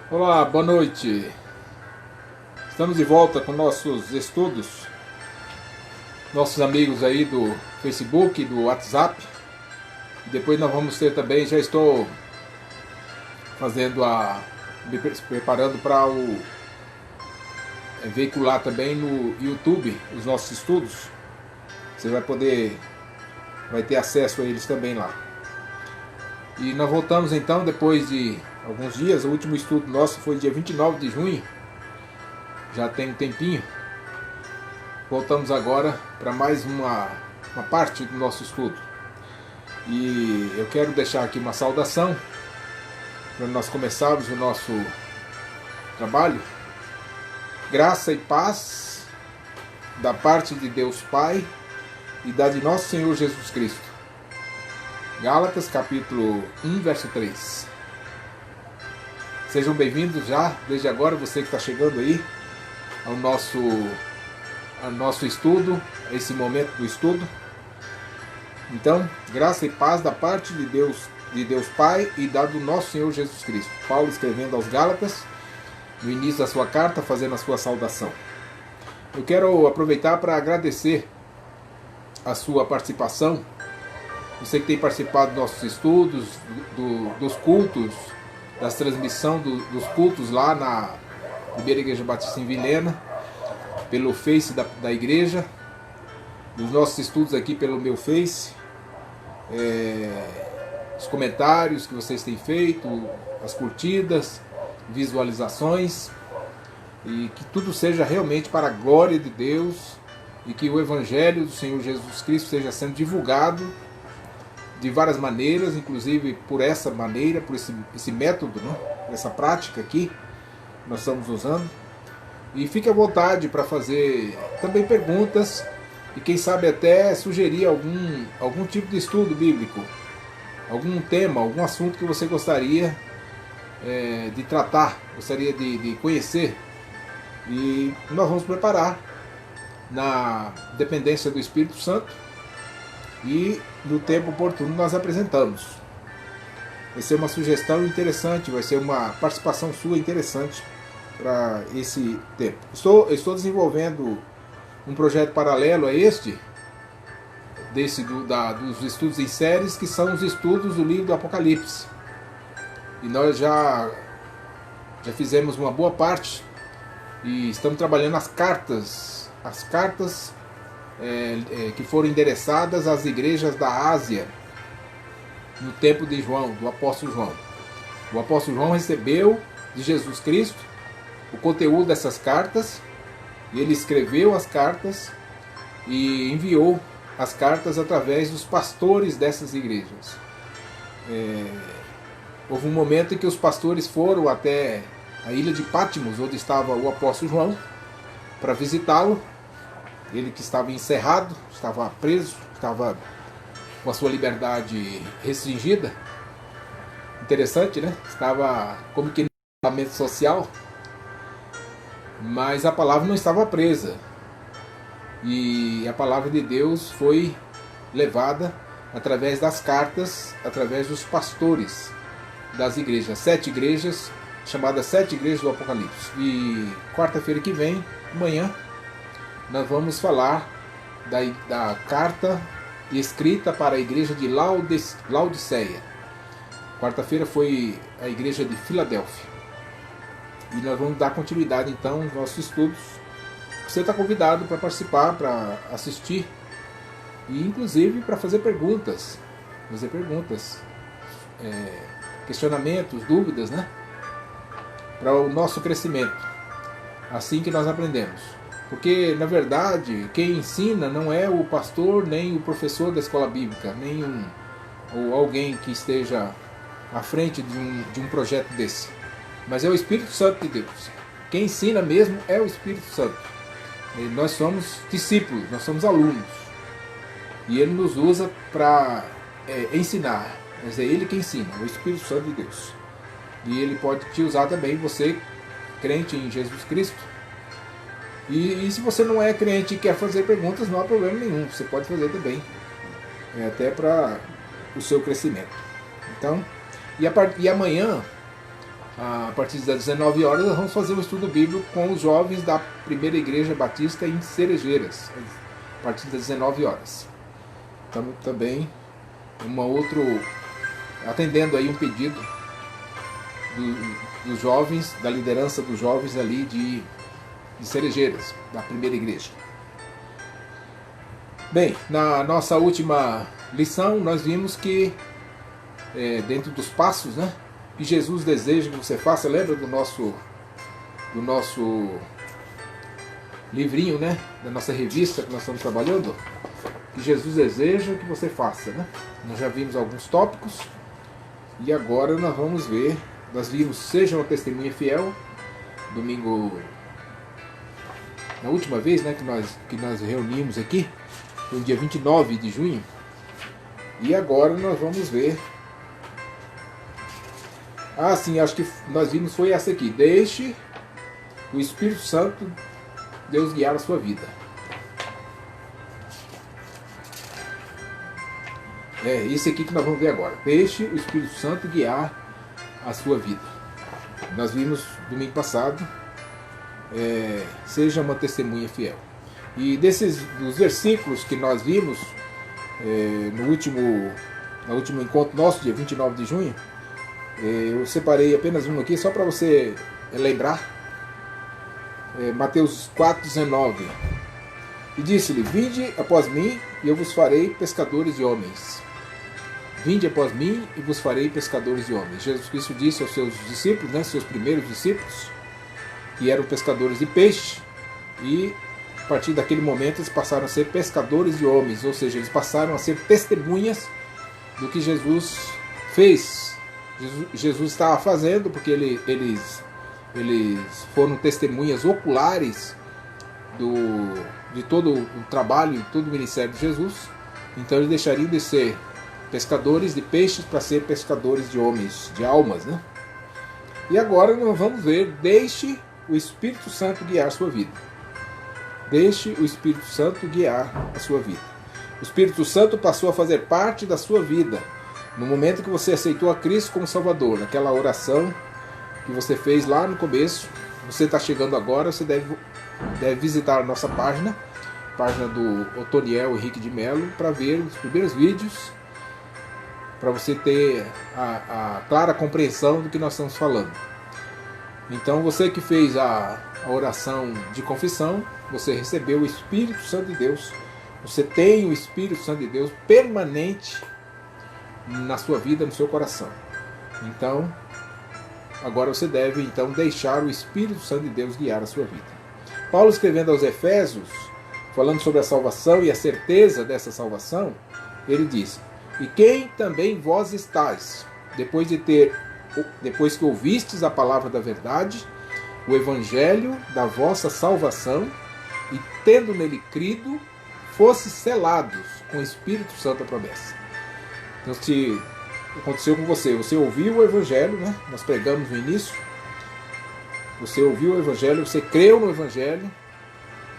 Olá, boa noite. Estamos de volta com nossos estudos. Nossos amigos aí do Facebook, do WhatsApp. E depois nós vamos ter também, já estou fazendo me preparando para o veicular também no YouTube os nossos estudos. Você vai ter acesso a eles também lá. E nós voltamos então depois de alguns dias. O último estudo nosso foi dia 29 de junho. Já tem um tempinho. Voltamos agora para mais uma parte do nosso estudo. E eu quero deixar aqui uma saudação para nós começarmos o nosso trabalho. Graça e paz da parte de Deus Pai e da de nosso Senhor Jesus Cristo. Gálatas capítulo 1, verso 3. Sejam bem-vindos já, desde agora, você que está chegando aí ao nosso estudo, a esse momento do estudo. Então, graça e paz da parte de Deus Pai e da do nosso Senhor Jesus Cristo. Paulo escrevendo aos Gálatas, no início da sua carta, fazendo a sua saudação. Eu quero aproveitar para agradecer a sua participação. Você que tem participado dos nossos estudos, dos cultos, das transmissões dos cultos lá na Primeira Igreja Batista em Vilhena, pelo Face da igreja, dos nossos estudos aqui pelo meu Face, os comentários que vocês têm feito, as curtidas, visualizações, e que tudo seja realmente para a glória de Deus e que o Evangelho do Senhor Jesus Cristo seja sendo divulgado de várias maneiras, inclusive por essa maneira, por esse método, né? Essa prática aqui que nós estamos usando. E fique à vontade para fazer também perguntas e quem sabe até sugerir algum tipo de estudo bíblico, algum tema, algum assunto que você gostaria de tratar, gostaria de conhecer. E nós vamos preparar na dependência do Espírito Santo e no tempo oportuno nós apresentamos. Vai ser uma sugestão interessante, vai ser uma participação sua interessante para esse tempo. Estou desenvolvendo um projeto paralelo a este, dos estudos em séries, que são os estudos do livro do Apocalipse. E nós já fizemos uma boa parte e estamos trabalhando as cartas que foram endereçadas às igrejas da Ásia no tempo de João, do apóstolo João. O apóstolo João recebeu de Jesus Cristo o conteúdo dessas cartas, e ele escreveu as cartas e enviou as cartas através dos pastores dessas igrejas. Houve um momento em que os pastores foram até a ilha de Patmos, onde estava o apóstolo João, para visitá-lo. Ele que estava encerrado, estava preso, estava com a sua liberdade restringida. Interessante, né? Estava como que em isolamento social, mas a palavra não estava presa. E a palavra de Deus foi levada através das cartas, através dos pastores das igrejas, 7 igrejas, chamadas 7 igrejas do Apocalipse. E quarta-feira que vem, amanhã, nós vamos falar da carta escrita para a igreja de Laodiceia. Quarta-feira foi a igreja de Filadélfia. E nós vamos dar continuidade então aos nossos estudos. Você está convidado para participar, para assistir e inclusive para fazer perguntas. Questionamentos, dúvidas, né? Para o nosso crescimento. Assim que nós aprendemos. Porque, na verdade, quem ensina não é o pastor, nem o professor da escola bíblica, ou alguém que esteja à frente de um projeto desse. Mas é o Espírito Santo de Deus. Quem ensina mesmo é o Espírito Santo. E nós somos discípulos, nós somos alunos. E Ele nos usa para ensinar. Mas é Ele que ensina, é o Espírito Santo de Deus. E Ele pode te usar também, você, crente em Jesus Cristo. E se você não é crente e quer fazer perguntas, não há problema nenhum. Você pode fazer também. Até para o seu crescimento. Então, e amanhã a partir das 19 horas, nós vamos fazer um estudo bíblico com os jovens da Primeira Igreja Batista em Cerejeiras, a partir das 19 horas. Então, também atendendo aí um pedido dos jovens, da liderança dos jovens ali de Cerejeiras, da Primeira Igreja. Bem, na nossa última lição, nós vimos que, dentro dos passos, né, que Jesus deseja que você faça, lembra do nosso livrinho, né, da nossa revista que nós estamos trabalhando? Que Jesus deseja que você faça, né? Nós já vimos alguns tópicos e agora nós vamos ver. Nós vimos Seja uma Testemunha Fiel, domingo, na última vez, né, que nós reunimos aqui, no dia 29 de junho. E agora nós vamos ver. Sim, acho que nós vimos foi essa aqui. Deixe o Espírito Santo Deus guiar a sua vida. Isso aqui que nós vamos ver agora. Deixe o Espírito Santo guiar a sua vida. Nós vimos domingo passado, seja uma testemunha fiel. E dos versículos que nós vimos no último encontro nosso, dia 29 de junho, eu separei apenas um aqui só para você lembrar. Mateus 4,19. E disse-lhe: Vinde após mim, e eu vos farei pescadores de homens. Vinde após mim, e vos farei pescadores de homens. Jesus Cristo disse aos seus discípulos, né, seus primeiros discípulos, que eram pescadores de peixe, e a partir daquele momento eles passaram a ser pescadores de homens, ou seja, eles passaram a ser testemunhas do que Jesus fez. Jesus estava fazendo, porque eles foram testemunhas oculares de todo o trabalho, todo o ministério de Jesus. Então eles deixariam de ser pescadores de peixes para ser pescadores de homens, de almas, né? E agora nós vamos ver: deixe o Espírito Santo guiar a sua vida. Deixe o Espírito Santo guiar a sua vida. O Espírito Santo passou a fazer parte da sua vida no momento que você aceitou a Cristo como Salvador, naquela oração que você fez lá no começo. Você está chegando agora, você deve visitar a nossa página do Otoniel Henrique de Mello, para ver os primeiros vídeos, para você ter a clara compreensão do que nós estamos falando. Então, você que fez a oração de confissão, você recebeu o Espírito Santo de Deus. Você tem o Espírito Santo de Deus permanente na sua vida, no seu coração. Então, agora você deve deixar o Espírito Santo de Deus guiar a sua vida. Paulo, escrevendo aos Efésios, falando sobre a salvação e a certeza dessa salvação, ele diz: E quem também vós estáis, depois que ouvistes a palavra da verdade, o evangelho da vossa salvação, e tendo nele crido, fostes selados com o Espírito Santo a promessa. Então, se aconteceu com você ouviu o evangelho, né? Nós pregamos no início, você ouviu o evangelho, você creu no evangelho,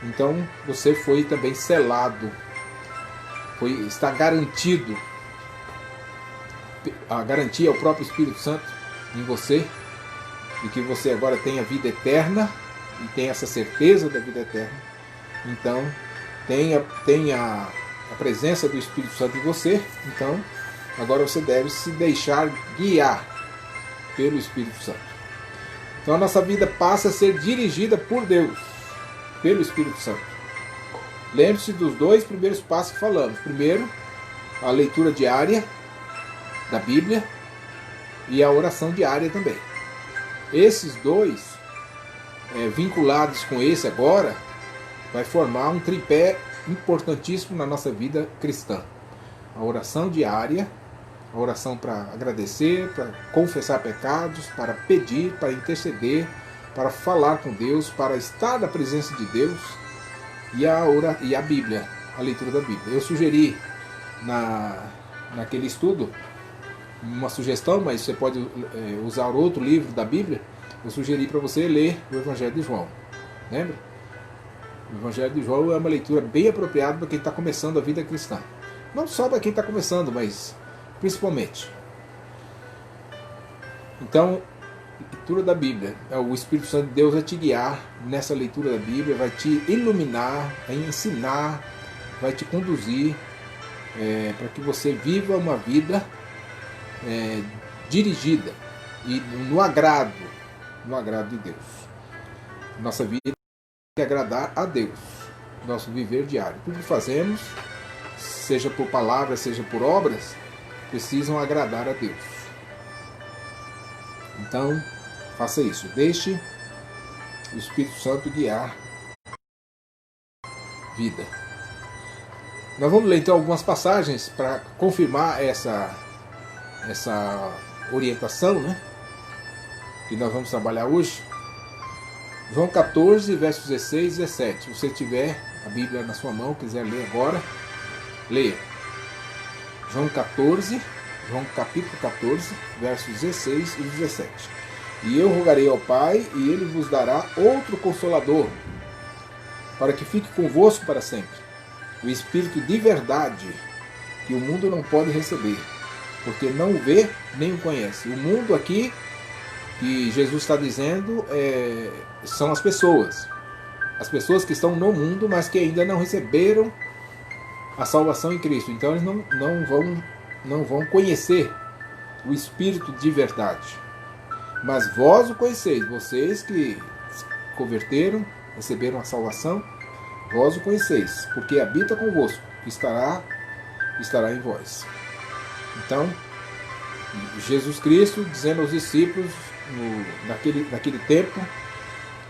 então você foi também selado, está garantido. A garantia é o próprio Espírito Santo em você, de que você agora tem a vida eterna e tem essa certeza da vida eterna. Então tenha a presença do Espírito Santo em você. Então agora você deve se deixar guiar pelo Espírito Santo. Então a nossa vida passa a ser dirigida por Deus, pelo Espírito Santo. Lembre-se dos dois primeiros passos que falamos. Primeiro, a leitura diária da Bíblia e a oração diária também. Esses dois, vinculados com esse agora, vai formar um tripé importantíssimo na nossa vida cristã. A oração diária, a oração para agradecer, para confessar pecados, para pedir, para interceder, para falar com Deus, para estar na presença de Deus, e a Bíblia, a leitura da Bíblia. Eu sugeri naquele estudo uma sugestão, mas você pode usar outro livro da Bíblia. Eu sugeri para você ler o Evangelho de João. Lembra? O Evangelho de João é uma leitura bem apropriada para quem está começando a vida cristã. Não só para quem está começando, mas principalmente. Então, leitura da Bíblia. O Espírito Santo de Deus vai te guiar nessa leitura da Bíblia, vai te iluminar, vai ensinar, vai te conduzir para que você viva uma vida dirigida e no agrado de Deus. Nossa vida tem que agradar a Deus, nosso viver diário. Tudo que fazemos, seja por palavras, seja por obras, precisam agradar a Deus. Então, faça isso. Deixe o Espírito Santo guiar a vida. Nós vamos ler então algumas passagens para confirmar essa orientação, né, que nós vamos trabalhar hoje. João 14, versos 16 e 17. Se você tiver a Bíblia na sua mão, quiser ler agora, leia. João capítulo 14, versos 16 e 17. E eu rogarei ao Pai, e Ele vos dará outro Consolador, para que fique convosco para sempre, o Espírito de verdade, que o mundo não pode receber, porque não o vê nem o conhece. O mundo aqui, que Jesus está dizendo, são as pessoas que estão no mundo, mas que ainda não receberam a salvação em Cristo. Então eles não vão conhecer o Espírito de verdade. Mas vós o conheceis, vocês que se converteram, receberam a salvação, vós o conheceis, porque habita convosco, estará em vós. Então, Jesus Cristo dizendo aos discípulos, naquele tempo,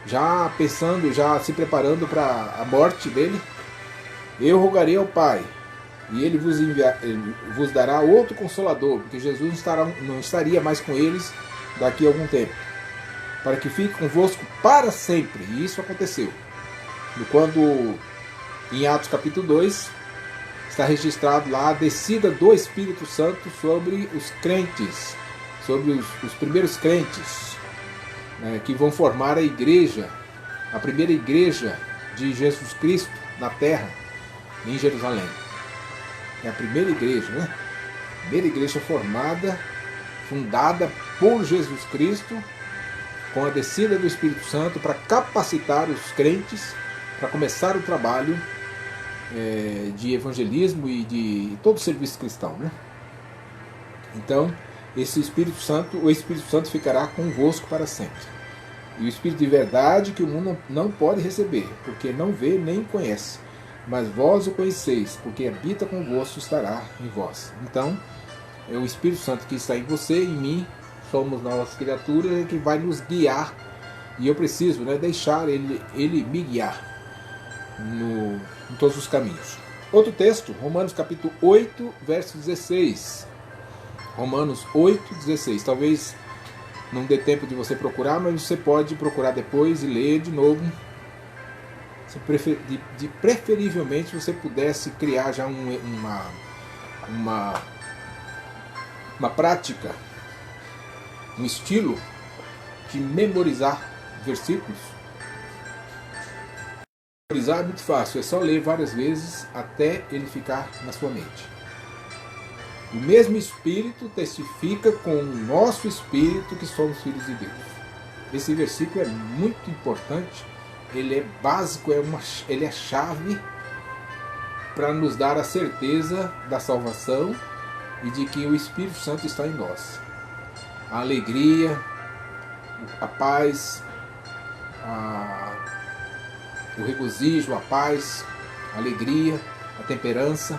já pensando, já se preparando para a morte dele, eu rogarei ao Pai, e ele vos dará outro Consolador, porque Jesus não estaria mais com eles daqui a algum tempo, para que fique convosco para sempre. E isso aconteceu. Quando em Atos capítulo 2 está registrado lá a descida do Espírito Santo sobre os crentes, sobre os primeiros crentes, né, que vão formar a igreja, a primeira igreja de Jesus Cristo na terra, em Jerusalém. É a primeira igreja, né? Primeira igreja fundada por Jesus Cristo, com a descida do Espírito Santo para capacitar os crentes para começar o trabalho de evangelismo e de todo o serviço cristão, né? Então, o Espírito Santo ficará convosco para sempre. E o Espírito de verdade que o mundo não pode receber, porque não vê nem conhece. Mas vós o conheceis, porque habita convosco, estará em vós. Então, é o Espírito Santo que está em você e em mim, somos novas criaturas, que vai nos guiar. E eu preciso, né, deixar ele me guiar em todos os caminhos. Outro texto, Romanos capítulo 8, verso 16. Romanos 8, 16. Talvez não dê tempo de você procurar, mas você pode procurar depois e ler de novo. Preferivelmente você pudesse criar já uma prática, um estilo de memorizar versículos. Memorizar é muito fácil, é só ler várias vezes até ele ficar na sua mente. O mesmo Espírito testifica com o nosso Espírito que somos filhos de Deus. Esse versículo é muito importante, ele é básico, ele é chave para nos dar a certeza da salvação e de que o Espírito Santo está em nós. A alegria, a paz, o regozijo, a paz, a alegria, a temperança,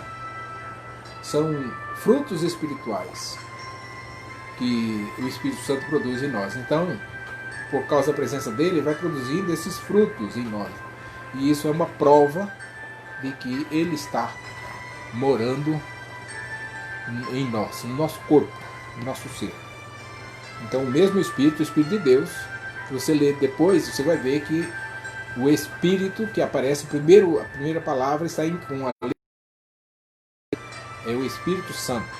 são frutos espirituais que o Espírito Santo produz em nós. Então, por causa da presença dele, ele vai produzindo esses frutos em nós. E isso é uma prova de que ele está morando em nós, no nosso corpo, no nosso ser. Então, o mesmo Espírito, o Espírito de Deus, se você ler depois, você vai ver que o Espírito que aparece, a primeira palavra está com a letra, é o Espírito Santo.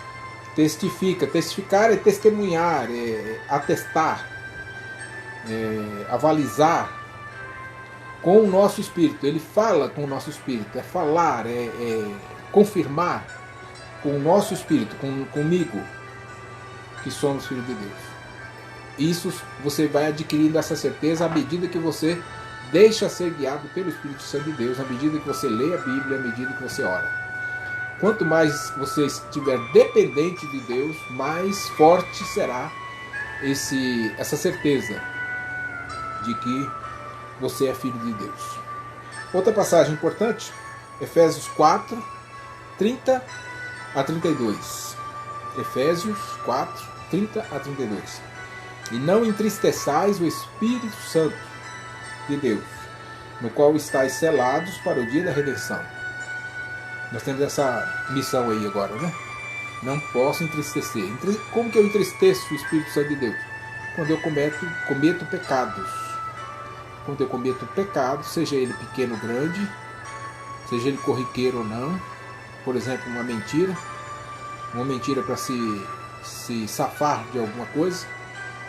Testifica. Testificar é testemunhar, é atestar, avalizar com o nosso espírito. Ele fala com o nosso espírito, é falar, é confirmar com o nosso espírito, comigo, que somos filhos de Deus. isso você vai adquirindo essa certeza à medida que você deixa ser guiado pelo Espírito Santo de Deus, à medida que você lê a Bíblia, à medida que você ora. Quanto mais você estiver dependente de Deus, mais forte será essa certeza de que você é filho de Deus. Outra passagem importante, Efésios 4, 30 a 32. Efésios 4, 30 a 32. E não entristeçais o Espírito Santo de Deus, no qual estáis selados para o dia da redenção. Nós temos essa missão aí agora, né? Não posso entristecer. Como que eu entristeço o Espírito Santo de Deus? Quando eu cometo pecados. Quando eu cometo pecado, seja ele pequeno ou grande, seja ele corriqueiro ou não, por exemplo, uma mentira para se safar de alguma coisa,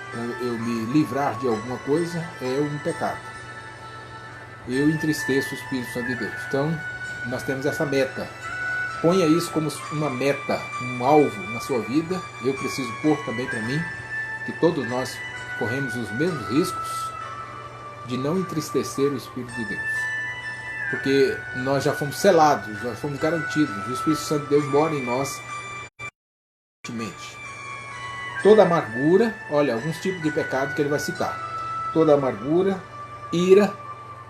para eu me livrar de alguma coisa, é um pecado. Eu entristeço o Espírito Santo de Deus. Então, nós temos essa meta. Ponha isso como uma meta, um alvo na sua vida. Eu preciso pôr também para mim, que todos nós corremos os mesmos riscos de não entristecer o Espírito de Deus. Porque nós já fomos selados, nós fomos garantidos. O Espírito Santo de Deus mora em nós. Toda amargura, olha, alguns tipos de pecado que ele vai citar. Toda amargura, ira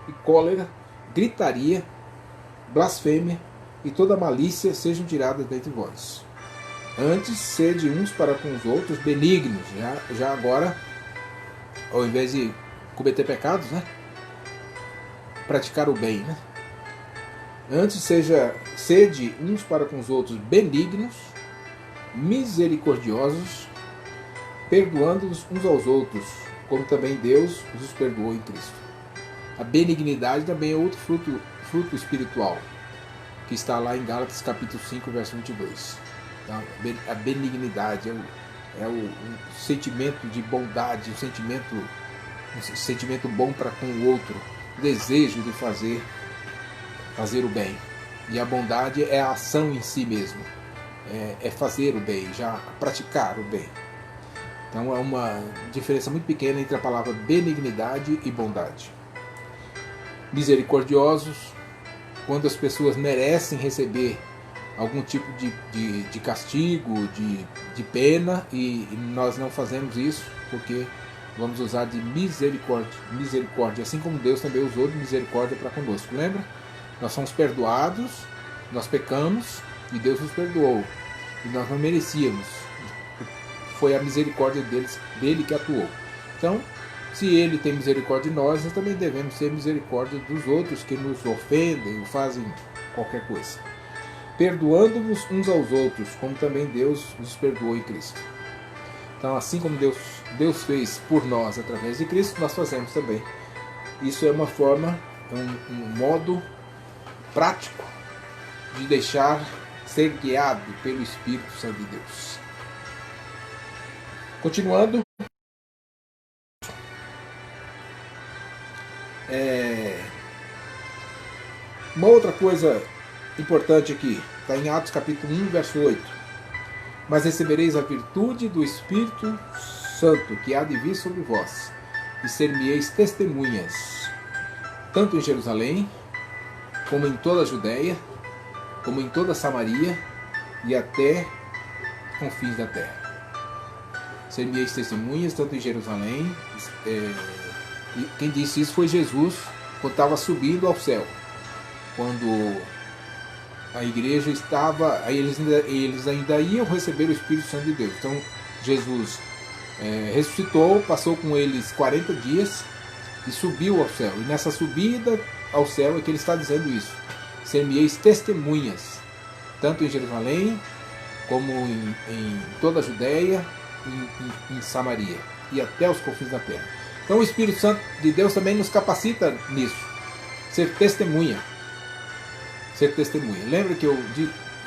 e cólera, gritaria, blasfêmia e toda malícia sejam tiradas dentre vós. Antes, sede uns para com os outros benignos. Já agora, ao invés de cometer pecados, né? Praticar o bem, né? Antes, sede uns para com os outros benignos, misericordiosos, perdoando-nos uns aos outros, como também Deus os perdoou em Cristo. A benignidade também é outro fruto espiritual, que está lá em Gálatas capítulo 5, verso 22. Então, a benignidade é o sentimento de bondade, um sentimento bom para com o outro, o desejo de fazer o bem. E a bondade é a ação em si mesmo, é fazer o bem, já praticar o bem. Então é uma diferença muito pequena entre a palavra benignidade e bondade. Misericordiosos, quando as pessoas merecem receber algum tipo de castigo, de pena, e nós não fazemos isso porque vamos usar de misericórdia, assim como Deus também usou de misericórdia para conosco. Lembra? Nós somos perdoados, nós pecamos e Deus nos perdoou. E nós não merecíamos. Foi a misericórdia dele que atuou. Então, se ele tem misericórdia de nós também devemos ter misericórdia dos outros que nos ofendem ou fazem qualquer coisa. Perdoando-nos uns aos outros, como também Deus nos perdoou em Cristo. Então, assim como Deus fez por nós através de Cristo, nós fazemos também. Isso é uma forma, um modo prático de deixar ser guiado pelo Espírito Santo de Deus. Continuando, uma outra coisa importante aqui, está em Atos capítulo 1, verso 8. Mas recebereis a virtude do Espírito Santo, que há de vir sobre vós, e ser-me-eis testemunhas, tanto em Jerusalém, como em toda a Judéia, como em toda a Samaria, e até confins da terra. Ser-me-eis testemunhas, tanto em Jerusalém, e quem disse isso foi Jesus, quando estava subindo ao céu. Quando a igreja estava, eles ainda iam receber o Espírito Santo de Deus. Então Jesus ressuscitou, passou com eles 40 dias e subiu ao céu. E nessa subida ao céu é que ele está dizendo isso. Ser-me-eis testemunhas, tanto em Jerusalém, como em toda a Judéia, em Samaria e até os confins da terra. Então o Espírito Santo de Deus também nos capacita nisso, ser testemunha. Ser testemunha. Lembra que eu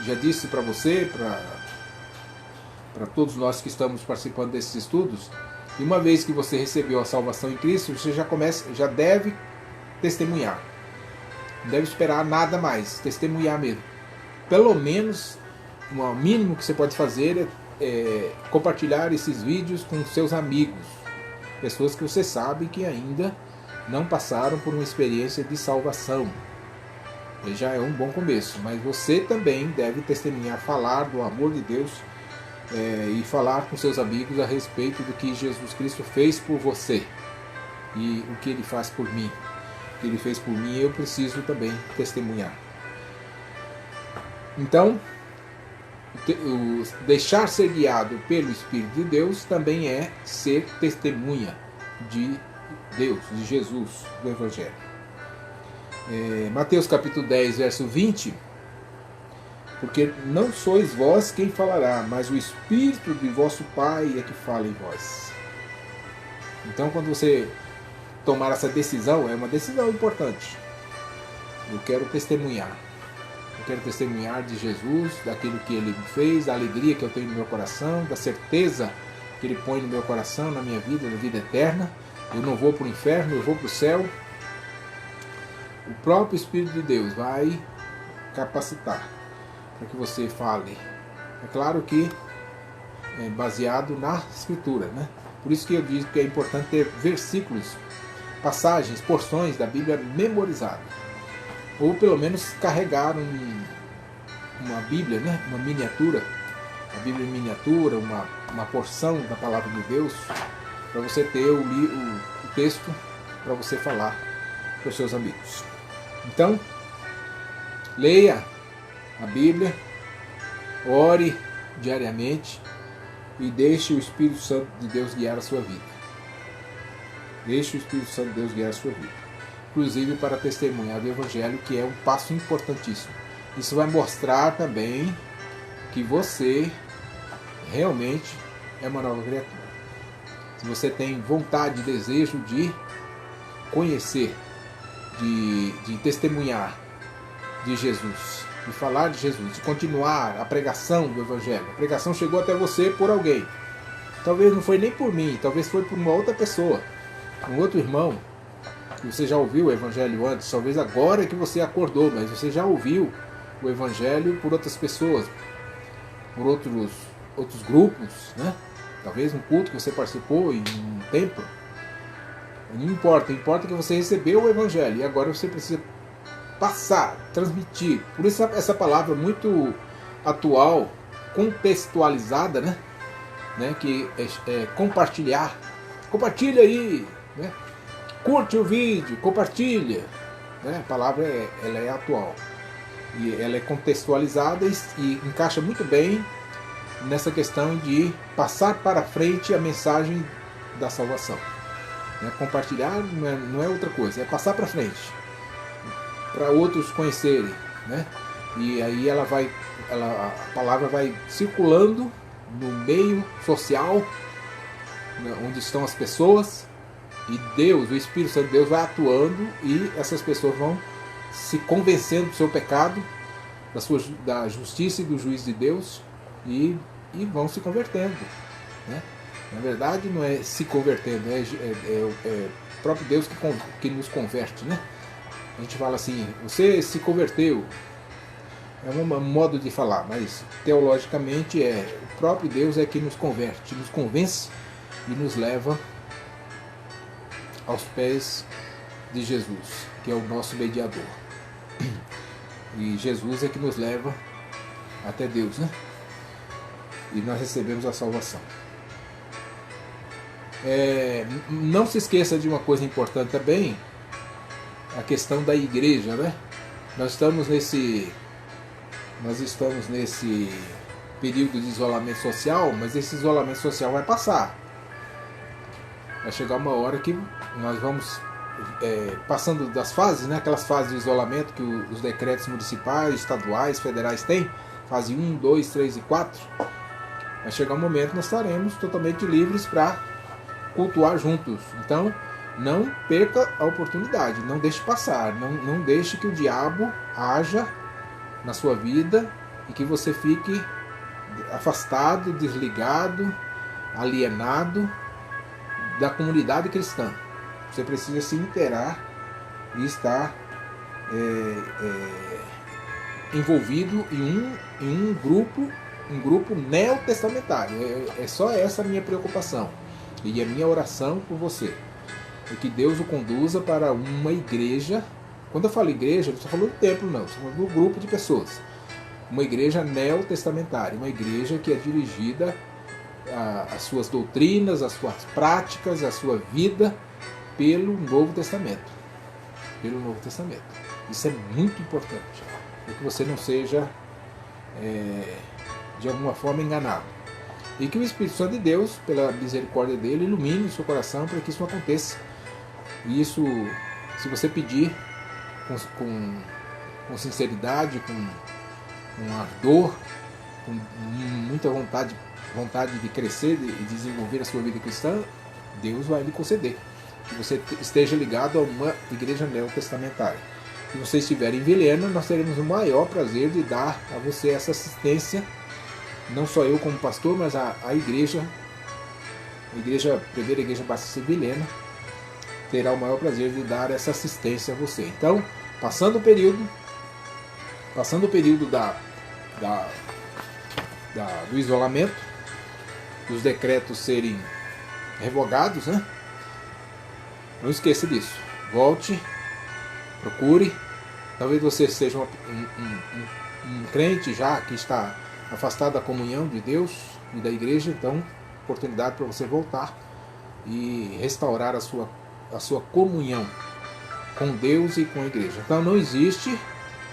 já disse para você, para todos nós que estamos participando desses estudos, que uma vez que você recebeu a salvação em Cristo, você já deve testemunhar. Não deve esperar nada mais, testemunhar mesmo. Pelo menos, o mínimo que você pode fazer é compartilhar esses vídeos com seus amigos, pessoas que você sabe que ainda não passaram por uma experiência de salvação. E já é um bom começo, mas você também deve testemunhar, falar do amor de Deus e falar com seus amigos a respeito do que Jesus Cristo fez por você e o que Ele faz por mim. O que Ele fez por mim, eu preciso também testemunhar. Então, deixar ser guiado pelo Espírito de Deus também é ser testemunha de Deus, de Jesus, do Evangelho. Mateus capítulo 10, verso 20: porque não sois vós quem falará, mas o Espírito de vosso Pai é que fala em vós. Então, quando você tomar essa decisão, é uma decisão importante. Eu quero testemunhar. Eu quero testemunhar de Jesus, daquilo que Ele me fez, da alegria que eu tenho no meu coração, da certeza que Ele põe no meu coração, na minha vida, na vida eterna. Eu não vou para o inferno, eu vou para o céu. O próprio Espírito de Deus vai capacitar para que você fale. É claro que é baseado na Escritura, né? Por isso que eu digo que é importante ter versículos, passagens, porções da Bíblia memorizadas. Ou pelo menos carregar uma Bíblia, né? Uma miniatura, a Bíblia em miniatura, uma porção da Palavra de Deus, para você ter o texto para você falar para os seus amigos. Então, leia a Bíblia, ore diariamente e deixe o Espírito Santo de Deus guiar a sua vida. Deixe o Espírito Santo de Deus guiar a sua vida. Inclusive para testemunhar do Evangelho, que é um passo importantíssimo. Isso vai mostrar também que você realmente é uma nova criatura. Se você tem vontade e desejo de conhecer, de testemunhar de Jesus, de falar de Jesus, de continuar a pregação do Evangelho. A pregação chegou até você por alguém. Talvez não foi nem por mim, talvez foi por uma outra pessoa, um outro irmão, que você já ouviu o Evangelho antes, talvez agora que você acordou, mas você já ouviu o Evangelho por outras pessoas, por outros grupos, né? Talvez um culto que você participou em um templo. Não importa, importa que você recebeu o Evangelho e agora você precisa passar, transmitir. Por isso essa palavra muito atual, contextualizada, né? Que é compartilhar. Compartilha aí, né? Curte o vídeo, compartilha, né? A palavra ela é atual e ela é contextualizada e encaixa muito bem nessa questão de passar para frente a mensagem da salvação. Compartilhar não é outra coisa, é passar para frente para outros conhecerem, né? E aí a palavra vai circulando no meio social, né, onde estão as pessoas. E Deus, o Espírito Santo de Deus vai atuando e essas pessoas vão se convencendo do seu pecado, da justiça e do juízo de Deus e vão se convertendo, né? Na verdade não é se convertendo, é o próprio Deus que nos converte, né? A gente fala assim, você se converteu, é um modo de falar, mas teologicamente o próprio Deus é que nos converte, nos convence e nos leva aos pés de Jesus, que é o nosso mediador. E Jesus é que nos leva até Deus, né? E nós recebemos a salvação. Não se esqueça de uma coisa importante também, a questão da igreja, né? Nós estamos nesse período de isolamento social, mas esse isolamento social vai passar. Vai chegar uma hora que nós vamos passando das fases, né? Aquelas fases de isolamento que os decretos municipais, estaduais, federais têm, fase 1, 2, 3 e 4. Vai chegar um momento que nós estaremos totalmente livres para cultuar juntos. Então, não perca a oportunidade, não deixe passar, não deixe que o diabo haja na sua vida e que você fique afastado, desligado, alienado da comunidade cristã. Você precisa se inteirar e estar envolvido em um grupo neotestamentário. É só essa a minha preocupação. E a minha oração por você é que Deus o conduza para uma igreja. Quando eu falo igreja, não estou falando do templo, não. Estou falando do grupo de pessoas. Uma igreja neotestamentária. Uma igreja que é dirigida às suas doutrinas, às suas práticas, à sua vida pelo Novo Testamento. Pelo Novo Testamento. Isso é muito importante. Para que você não seja, de alguma forma, enganado. E que o Espírito Santo de Deus, pela misericórdia dele, ilumine o seu coração para que isso aconteça. E isso, se você pedir com sinceridade, com ardor, com muita vontade de crescer e desenvolver a sua vida cristã, Deus vai lhe conceder. Que você esteja ligado a uma igreja neotestamentária. Se você estiver em Vilhena, nós teremos o maior prazer de dar a você essa assistência. Não só eu como pastor, mas a primeira igreja Batista de Vilhena terá o maior prazer de dar essa assistência a você. Então, passando o período do isolamento, dos decretos serem revogados, né? Não esqueça disso. Volte, procure. Talvez você seja um crente já que está afastado da comunhão de Deus e da igreja, então oportunidade para você voltar e restaurar a sua comunhão com Deus e com a igreja. Então não existe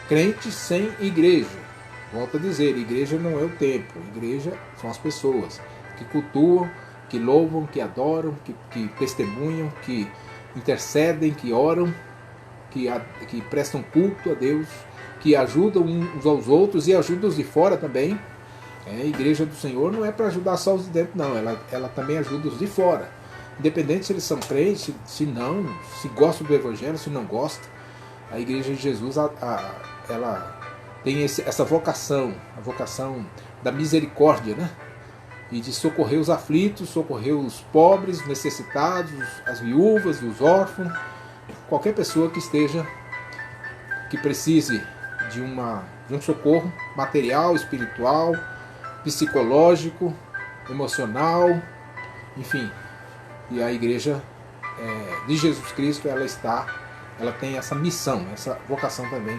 crente sem igreja. Volto a dizer, igreja não é o templo, igreja são as pessoas que cultuam, que louvam, que adoram, que testemunham, que intercedem, que oram, que prestam culto a Deus, que ajudam uns aos outros e ajudam os de fora também. A igreja do Senhor não é para ajudar só os de dentro, não. Ela também ajuda os de fora. Independente se eles são crentes, se não, se gostam do Evangelho, se não gostam. A igreja de Jesus ela tem essa vocação, a vocação da misericórdia, né? E de socorrer os aflitos, socorrer os pobres, necessitados, as viúvas, os órfãos, qualquer pessoa que precise de um socorro material, espiritual, psicológico, emocional, enfim. E a igreja de Jesus Cristo, ela tem essa missão, essa vocação também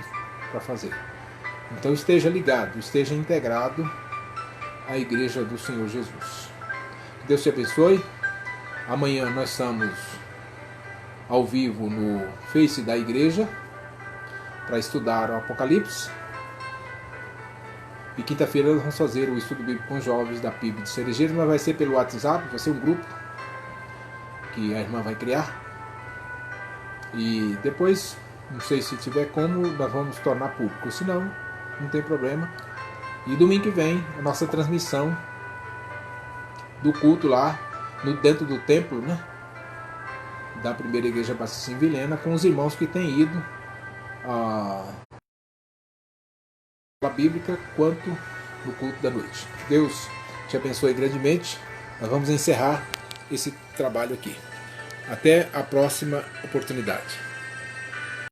para fazer. Então esteja ligado, esteja integrado à igreja do Senhor Jesus. Que Deus te abençoe. Amanhã nós estamos ao vivo no Face da igreja para estudar o Apocalipse. E quinta-feira nós vamos fazer o estudo bíblico com jovens da PIB de Cerejeiro, mas vai ser pelo WhatsApp, vai ser um grupo que a irmã vai criar. E depois, não sei se tiver como, nós vamos tornar público, senão não tem problema. E domingo que vem, a nossa transmissão do culto lá, dentro do templo, né? Da primeira igreja Batista em Vilhena, com os irmãos que têm ido a bíblica quanto no culto da noite. Deus te abençoe grandemente. Nós vamos encerrar esse trabalho aqui. Até a próxima oportunidade.